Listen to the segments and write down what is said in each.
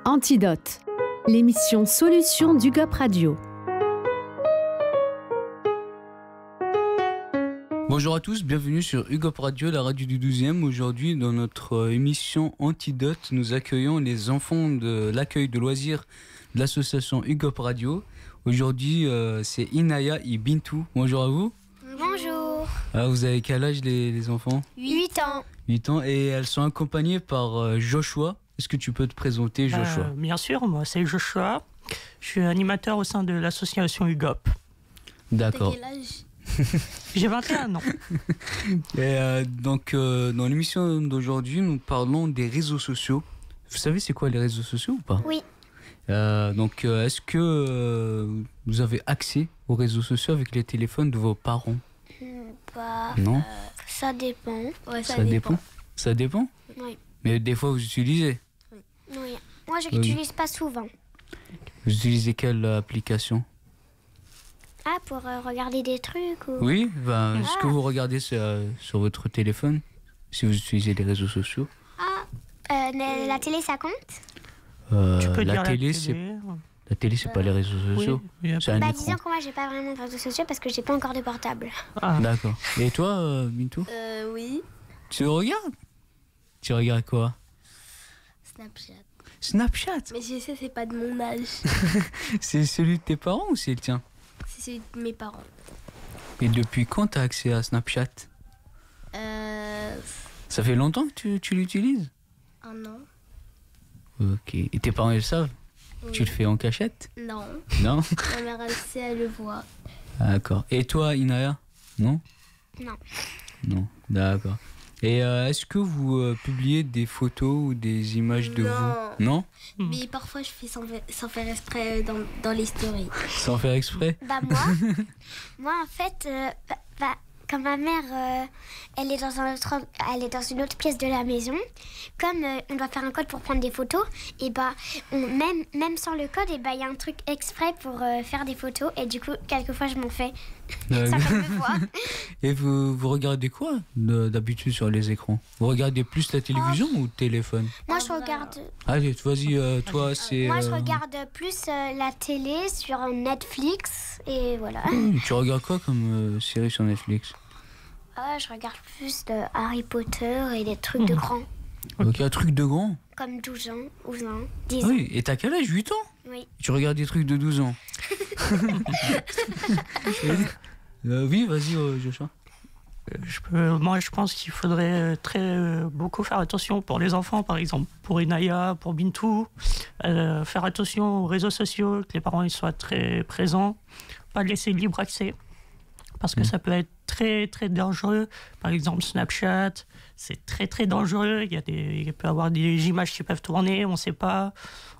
Antidote, l'émission Solutions d'UGOP Radio. Bonjour à tous, bienvenue sur UGOP Radio, la radio du 12e. Aujourd'hui, dans notre émission Antidote, nous accueillons les enfants de l'accueil de loisirs de l'association UGOP Radio. Aujourd'hui, c'est Inaya et Bintou. Bonjour à vous. Bonjour. Alors, vous avez quel âge les enfants? 8 ans. 8 ans, et elles sont accompagnées par Joshua. Est-ce que tu peux te présenter, Joshua? Bien sûr, moi c'est Joshua. Je suis animateur au sein de l'association UGOP. D'accord. T'as quel âge? J'ai 21 ans. Et donc, dans l'émission d'aujourd'hui, nous parlons des réseaux sociaux. Vous savez c'est quoi les réseaux sociaux ou pas? Oui. Donc, est-ce que vous avez accès aux réseaux sociaux avec les téléphones de vos parents? Non. Ça dépend. Ouais, Ça dépend. Ça dépend? Oui. Mais des fois, vous utilisez? Oui. Moi, je l'utilise pas souvent. Vous utilisez quelle application? Ah, pour regarder des trucs ou... Oui, est-ce que vous regardez sur votre téléphone si vous utilisez les réseaux sociaux? La télé, ça compte? Tu peux dire La télé, c'est pas les réseaux sociaux. Oui, c'est un écran. Disons que moi, j'ai pas vraiment de réseaux sociaux parce que j'ai pas encore de portable. D'accord. Et toi, Bintou? Oui. Tu regardes? Tu regardes quoi? Snapchat? Mais je sais, c'est pas de mon âge. C'est celui de tes parents ou c'est le tien? C'est celui de mes parents. Et depuis quand tu as accès à Snapchat? Ça fait longtemps que tu l'utilises? Un an. Ok. Et tes parents, ils le savent? Oui. Tu le fais en cachette? Non. Non? Ma mère, elle sait, elle le voit. D'accord. Et toi, Inaya? Non? Non. Non. D'accord. Et est-ce que vous publiez des photos ou des images de vous? Non? Mais parfois, je fais sans faire exprès dans les stories. Sans faire exprès? Moi en fait, quand ma mère, elle est dans une autre pièce de la maison, comme on doit faire un code pour prendre des photos, et même sans le code, et il y a un truc exprès pour faire des photos, et du coup, quelquefois, je m'en fais. Ça me voit. Et vous regardez quoi d'habitude sur les écrans? Vous regardez plus la télévision ou le téléphone? Moi, je regarde... Allez, vas-y, toi, c'est... Moi, je regarde plus la télé sur Netflix, et voilà. Tu regardes quoi comme série sur Netflix? Je regarde plus de Harry Potter et des trucs de grands. Ok, un truc de grand? Comme 12 ans, 10 ans. Oui, et t'as quel âge? 8 ans? Oui. Tu regardes des trucs de 12 ans? Oui, vas-y, Joshua. Moi, je pense qu'il faudrait beaucoup faire attention pour les enfants, par exemple, pour Inaya, pour Bintou, faire attention aux réseaux sociaux, que les parents ils soient très présents, pas laisser libre accès, parce que ça peut être très très dangereux. Par exemple, Snapchat, c'est très très dangereux. Il peut y avoir des images qui peuvent tourner, on ne sait pas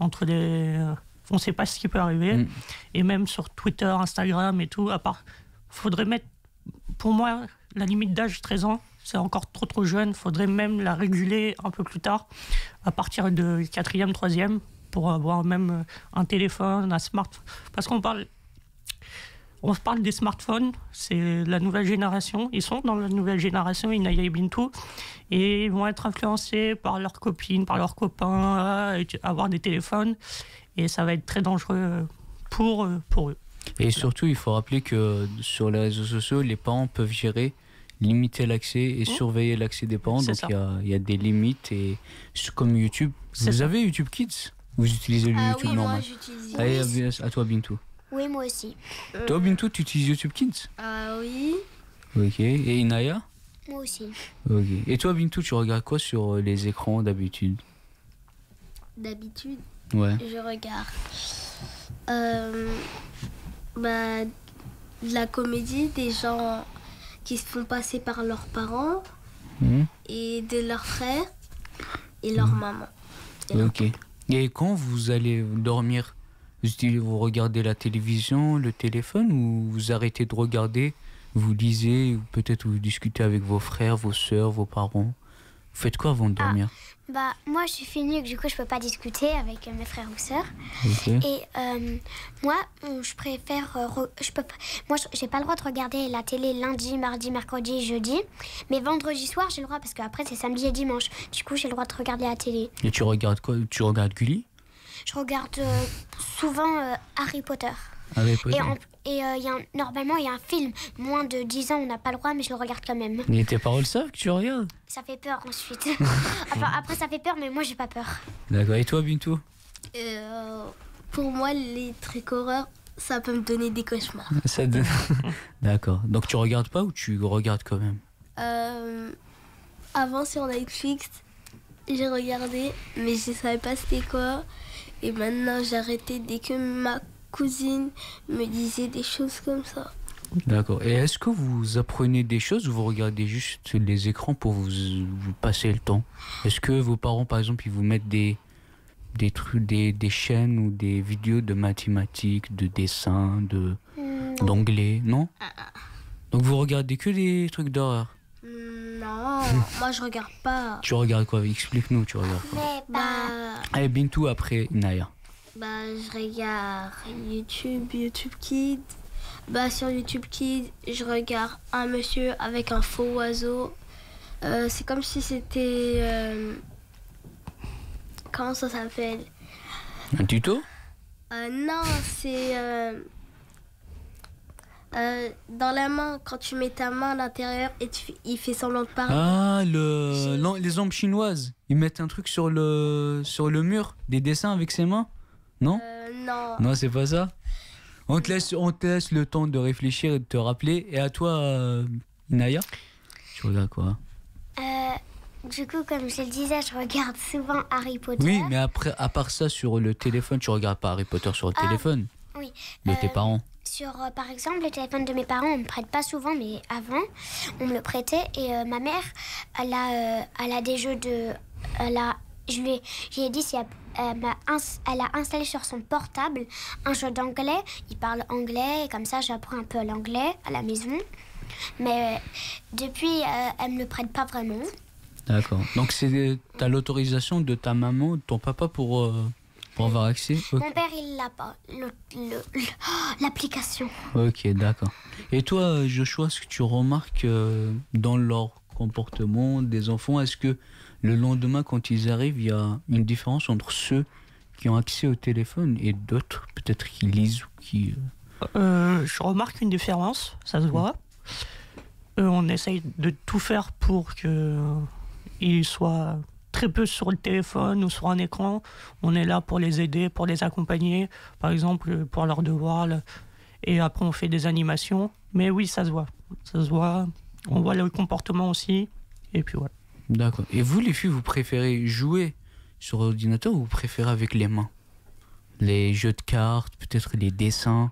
on sait pas ce qui peut arriver. Et même sur Twitter, Instagram et tout, faudrait mettre, pour moi, la limite d'âge 13 ans, c'est encore trop jeune. Faudrait même la réguler un peu plus tard, à partir de 4e, 3e, pour avoir même un téléphone, un smartphone. Parce on se parle des smartphones, c'est la nouvelle génération. Ils sont dans la nouvelle génération, Inaya et Bintou, et ils vont être influencés par leurs copines, par leurs copains, avoir des téléphones, et ça va être très dangereux pour eux. Et surtout, il faut rappeler que sur les réseaux sociaux, les parents peuvent gérer, limiter l'accès et surveiller l'accès des parents. Donc il y a des limites, et comme YouTube. Vous avez YouTube Kids? Vous utilisez le YouTube oui, normal? moi j'utilise. Allez, à toi, Bintou. Oui, moi aussi. Toi, Bintou, tu utilises YouTube Kids? Oui. Ok. Et Inaya? Moi aussi. Ok. Et toi, Bintou, tu regardes quoi sur les écrans d'habitude? D'habitude, Ouais. je regarde de la comédie, des gens qui se font passer par leurs parents et de leurs frères et leur maman. Ok. Et quand vous allez dormir, vous regardez la télévision, le téléphone, ou vous arrêtez de regarder, vous lisez, ou peut-être vous discutez avec vos frères, vos sœurs, vos parents? Vous faites quoi avant de dormir? Moi, je suis fille unique, du coup, je peux pas discuter avec mes frères ou sœurs. Okay. Et moi, je préfère... Moi, j'ai pas le droit de regarder la télé lundi, mardi, mercredi, jeudi. Mais vendredi soir, j'ai le droit, parce qu'après, c'est samedi et dimanche. Du coup, j'ai le droit de regarder la télé. Et tu regardes quoi? Tu regardes Gulli? je regarde souvent Harry Potter. Harry Potter. Normalement, il y a un film. Moins de 10 ans, on n'a pas le droit, mais je le regarde quand même. Et tes parents le savent que tu regardes? Ça fait peur ensuite. Après, ça fait peur, mais moi, j'ai pas peur. D'accord. Et toi, Bintou? Pour moi, les trucs horreurs, ça peut me donner des cauchemars. D'accord. Donc tu regardes pas ou tu regardes quand même? Avant, sur Netflix, j'ai regardé, mais je savais pas c'était quoi. Et maintenant, j'ai arrêté dès que ma cousine me disait des choses comme ça. D'accord. Et est-ce que vous apprenez des choses ou vous regardez juste les écrans pour vous passer le temps? Est-ce que vos parents, par exemple, ils vous mettent des trucs, des chaînes ou des vidéos de mathématiques, de dessin, d'anglais? Non. Donc vous regardez que des trucs d'horreur? Non, moi je regarde pas. Tu regardes quoi? Explique-nous, tu regardes quoi? Allez, Bintou après Inaya. Je regarde YouTube Kids. Sur YouTube Kids, je regarde un monsieur avec un faux oiseau. C'est comme si c'était... comment ça s'appelle? Un tuto? Non, c'est... dans la main, quand tu mets ta main à l'intérieur et il fait semblant de parler. Ah, les ombres chinoises. Ils mettent un truc sur le mur, des dessins avec ses mains? Non? Non. Non, c'est pas ça? On te laisse le temps de réfléchir et de te rappeler. Et à toi, Inaya? Tu regardes quoi? Du coup, comme je le disais, je regarde souvent Harry Potter. Oui, mais après, à part ça, sur le téléphone, tu regardes pas Harry Potter sur le téléphone? Oui. De tes parents? Par exemple, le téléphone de mes parents, on me prête pas souvent, mais avant, on me le prêtait. Et ma mère, elle a des jeux de... J'ai dit si elle a installé sur son portable un jeu d'anglais. Il parle anglais et comme ça, j'apprends un peu l'anglais à la maison. Mais depuis, elle me le prête pas vraiment. D'accord. Donc t'as l'autorisation de ta maman ou de ton papa pour avoir accès? Okay. Mon père, il l'a pas, l'application. Ok, d'accord. Et toi, Joshua, est-ce que tu remarques dans leur comportement des enfants, est-ce que le lendemain, quand ils arrivent, il y a une différence entre ceux qui ont accès au téléphone et d'autres, peut-être qui lisent ou qui... Je remarque une différence, ça se voit. On essaye de tout faire pour qu'ils soient très peu sur le téléphone ou sur un écran. On est là pour les aider, pour les accompagner, par exemple pour leurs devoirs. Et après, on fait des animations. Mais oui, ça se voit. Ça se voit. On voit le comportement aussi. Et puis voilà. D'accord. Et vous, les filles, vous préférez jouer sur ordinateur ou vous préférez avec les mains? Les jeux de cartes, peut-être les dessins.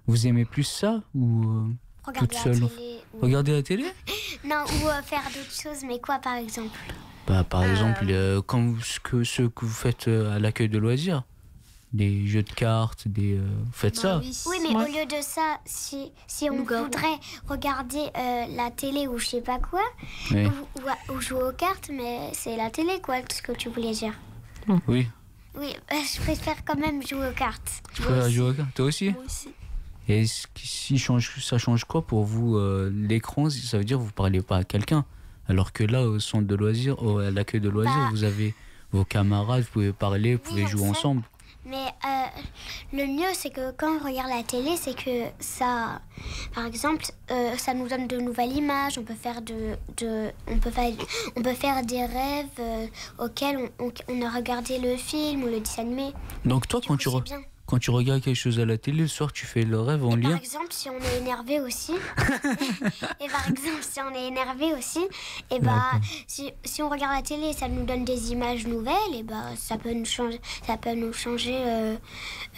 Vous aimez plus ça ou toute seule? Regarder la télé? Non, ou faire d'autres choses. Mais quoi, par exemple? Par exemple, comme ce que vous faites à l'accueil de loisirs. Des jeux de cartes, vous faites ça? Oui, mais au lieu de ça, si on voudrait regarder la télé ou je sais pas quoi, oui. ou jouer aux cartes, mais c'est la télé, quoi, ce que tu voulais dire. Oui. Oui, je préfère quand même jouer aux cartes. Tu préfères jouer aux cartes? Toi aussi? Moi aussi. Et ça change quoi pour vous? L'écran, ça veut dire que vous ne parlez pas à quelqu'un. Alors que là, au centre de loisirs, à l'accueil de loisirs, vous avez vos camarades, vous pouvez parler, vous pouvez jouer ensemble. Mais le mieux, c'est que quand on regarde la télé, c'est que ça, par exemple, ça nous donne de nouvelles images. On peut faire on peut faire des rêves auxquels on a regardé le film ou le dessin animé. Donc toi, quand tu regardes quelque chose à la télé, le soir, tu fais le rêve en lien. Par exemple, si on est énervé aussi, si on regarde la télé, ça nous donne des images nouvelles, et ça peut nous changer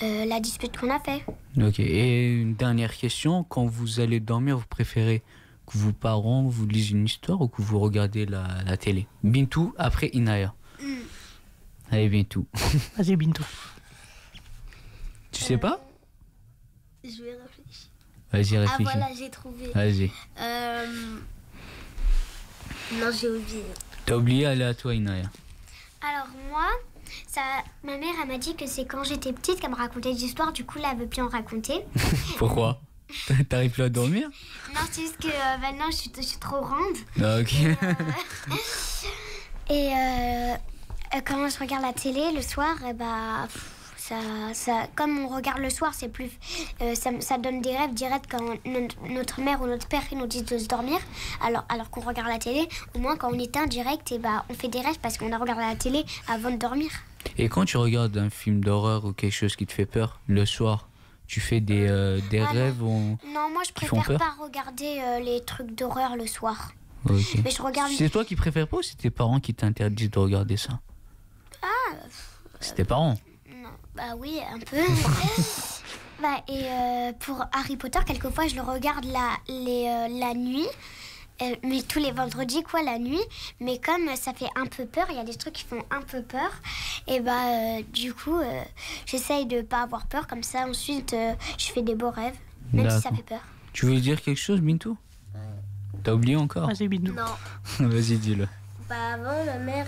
la dispute qu'on a fait. Ok. Et une dernière question, quand vous allez dormir, vous préférez que vos parents vous lisent une histoire ou que vous regardez la télé? Bintou, après Inaya. Allez, Bintou. Vas-y, Bintou. Tu sais pas? Je vais réfléchir. Vas-y, réfléchis. Ah voilà, j'ai trouvé. Vas-y. Non, j'ai oublié. T'as oublié, allez à toi, Inaya. Alors moi, ma mère elle m'a dit que c'est quand j'étais petite qu'elle me racontait des histoires, du coup là elle veut plus en raconter. Pourquoi? T'arrives plus à dormir? Non, c'est juste que maintenant je suis trop grande. Ah, ok. Et quand je regarde la télé le soir, comme on regarde le soir, c'est plus, ça donne des rêves directs quand notre mère ou notre père nous disent de se dormir. Alors qu'on regarde la télé, au moins quand on éteint direct, et on fait des rêves parce qu'on a regardé la télé avant de dormir. Et quand tu regardes un film d'horreur ou quelque chose qui te fait peur le soir, tu fais des rêves Non, moi je qui font préfère peur pas regarder les trucs d'horreur le soir. Ok. Mais je regarde. C'est toi qui préfères pas ou c'est tes parents qui t'interdisent de regarder ça? C'est tes parents? Non, bah oui, un peu. Pour Harry Potter, quelquefois je le regarde la nuit. Mais tous les vendredis, la nuit. Mais comme ça fait un peu peur, il y a des trucs qui font un peu peur. Et du coup, j'essaye de pas avoir peur. Comme ça, ensuite, je fais des beaux rêves, même si ça fait peur. Tu veux dire quelque chose, Bintou? T'as oublié encore? Vas-y, Bintou. Non. Vas-y, dis-le. Avant, ma mère,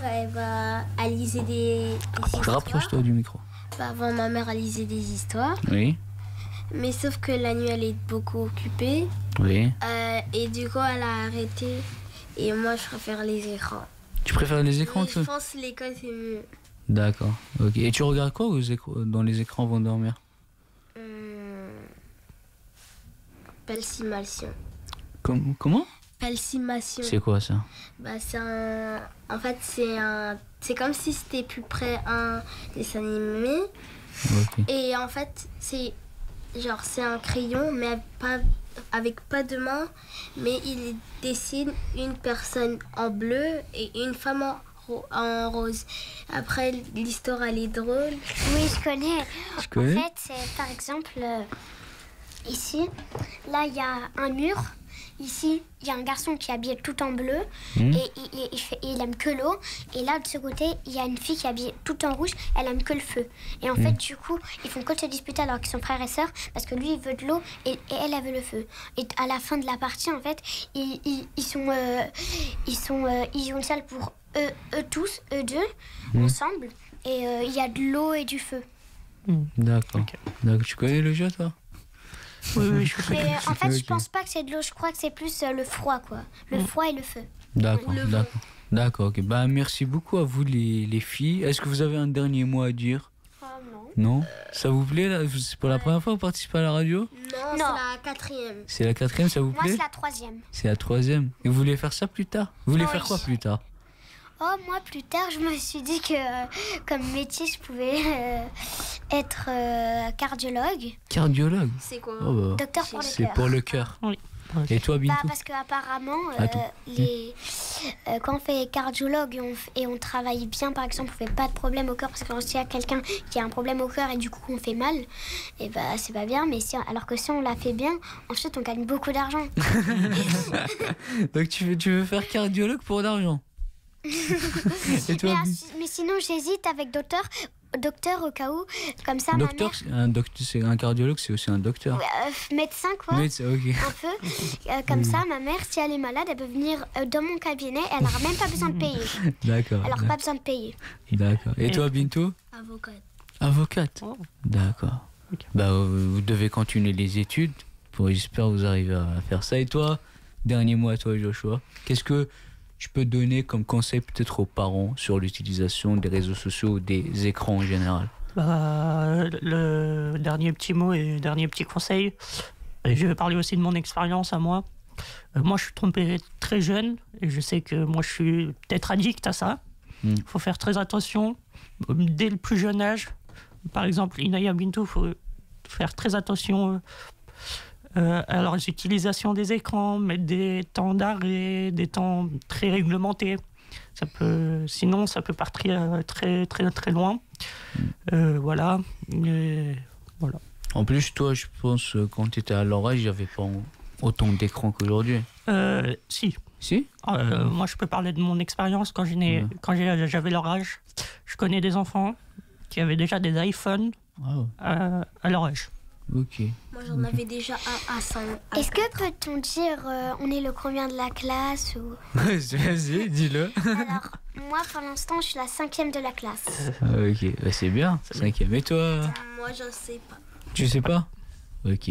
elle lisait des histoires. Rapproche-toi du micro. Avant, ma mère, elle lisait des histoires. Oui. Mais sauf que la nuit, elle est beaucoup occupée. Oui. Et du coup, elle a arrêté. Et moi, je préfère les écrans. Tu préfères les écrans Je pense que l'école, c'est mieux. D'accord. Ok. Et tu regardes quoi dans les écrans avant de dormir? Pelsimation. Comment? Pelsimation. C'est quoi ça? En fait, c'est comme si c'était plus près un dessin animé. Ok. Et en fait, c'est un crayon, mais avec pas de main. Mais il dessine une personne en bleu et une femme en rose. Après, l'histoire, elle est drôle. Oui, je connais. Tu connais? En fait, c'est par exemple, ici, là, il y a un mur. Ici, il y a un garçon qui est habillé tout en bleu et il aime que l'eau. Et là, de ce côté, il y a une fille qui est habillée tout en rouge, elle aime que le feu. Et en fait, du coup, ils font que se disputer alors qu'ils sont frères et sœurs parce que lui, il veut de l'eau et elle veut le feu. Et à la fin de la partie, en fait, ils ont salle pour eux tous, eux deux, ensemble. Et il y a de l'eau et du feu. D'accord. Ok. D'accord. Tu connais le jeu, toi? Oui, je suis Mais en fait, Ok. je pense pas que c'est de l'eau, je crois que c'est plus le froid, quoi. Le froid et le feu. D'accord, Le d'accord. D'accord, ok. Bah, merci beaucoup à vous, les filles. Est-ce que vous avez un dernier mot à dire? Non. Non? Ça vous plaît, là? C'est pour la première fois que vous participez à la radio? Non, Non. c'est la 4e. C'est la 4e, ça vous Moi, plaît? c'est la 3e. C'est la 3e. Et vous voulez faire ça plus tard? Vous voulez Oui. faire quoi plus tard? Oh, moi, plus tard, je me suis dit que comme métier, je pouvais être cardiologue, Cardiologue? C'est quoi? Oh, bah, docteur pour le c'est cœur. pour le cœur. Oui. Et toi, Bintou? Parce qu'apparemment, Attends. quand on fait cardiologue et on travaille bien, par exemple, on fait pas de problème au cœur, parce que s'il y a quelqu'un qui a un problème au cœur et du coup on fait mal, et c'est pas bien, mais alors que si on la fait bien, ensuite on gagne beaucoup d'argent. Donc tu veux faire cardiologue pour l'argent? Et toi, mais sinon, j'hésite avec docteur au cas où, comme ça, docteur, c'est un cardiologue, c'est aussi un docteur. ma mère, médecin quoi. Médecin, ok. Un peu. Comme ça, ma mère, si elle est malade, elle peut venir dans mon cabinet. Elle n'aura même pas besoin de payer. D'accord. Elle n'aura pas besoin de payer. D'accord. Et toi, Bintou? Avocate. Avocate. Oh. D'accord. Ok. Bah, vous devez continuer les études. J'espère que vous arrivez à faire ça. Et toi, dernier mot à toi, Joshua. Qu'est-ce que tu peux donner comme conseil peut-être aux parents sur l'utilisation des réseaux sociaux ou des écrans en général? Le dernier petit mot et le dernier petit conseil, je vais parler aussi de mon expérience à moi. Moi, je suis tombé très jeune et je sais que moi, je suis peut-être addict à ça. Il faut faire très attention dès le plus jeune âge. Par exemple, Inaya Bintou, il faut faire très attention à leur utilisation des écrans, mettre des temps d'arrêt, des temps très réglementés. Sinon, ça peut partir très, très, très loin. Voilà. Voilà. En plus, toi, je pense, quand tu étais à leur âge, il n'y avait pas autant d'écrans qu'aujourd'hui. Si. Si? Moi, je peux parler de mon expérience quand j'avais leur âge. Je connais des enfants qui avaient déjà des iPhones à leur âge. Ok. Moi, j'en avais déjà un à 5. Est-ce que peut-on dire on est le combien de la classe ou... Vas-y, dis-le. Alors, moi, pour l'instant, je suis la 5e de la classe. Ok, bah, c'est bien. 5e. Et toi? Moi, je sais pas. Tu sais pas? Ok.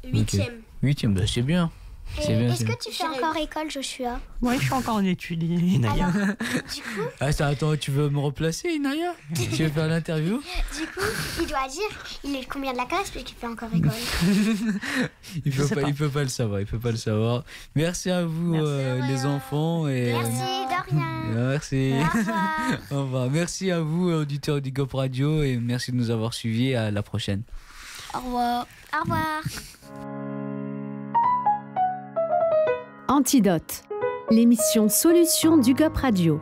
8e. 8e, bah, c'est bien. C'est bien, Est-ce c'est que bien. tu fais encore école, Joshua? Ouais, je suis encore en études, Inaya. Alors, du coup, Attends, tu veux me replacer, Inaya? Tu veux faire l'interview? il doit dire, il est combien de la classe puisqu'il fait encore école. Il peut pas le savoir, il peut pas le savoir. Merci à vous, Merci. les enfants. Et, Merci, de rien. Merci. Au revoir. Au revoir. Merci à vous, auditeurs d'Hip-Hop Radio, et merci de nous avoir suivis. À la prochaine. Au revoir. Au revoir. Antidote, l'émission Solution d'UGOP Radio.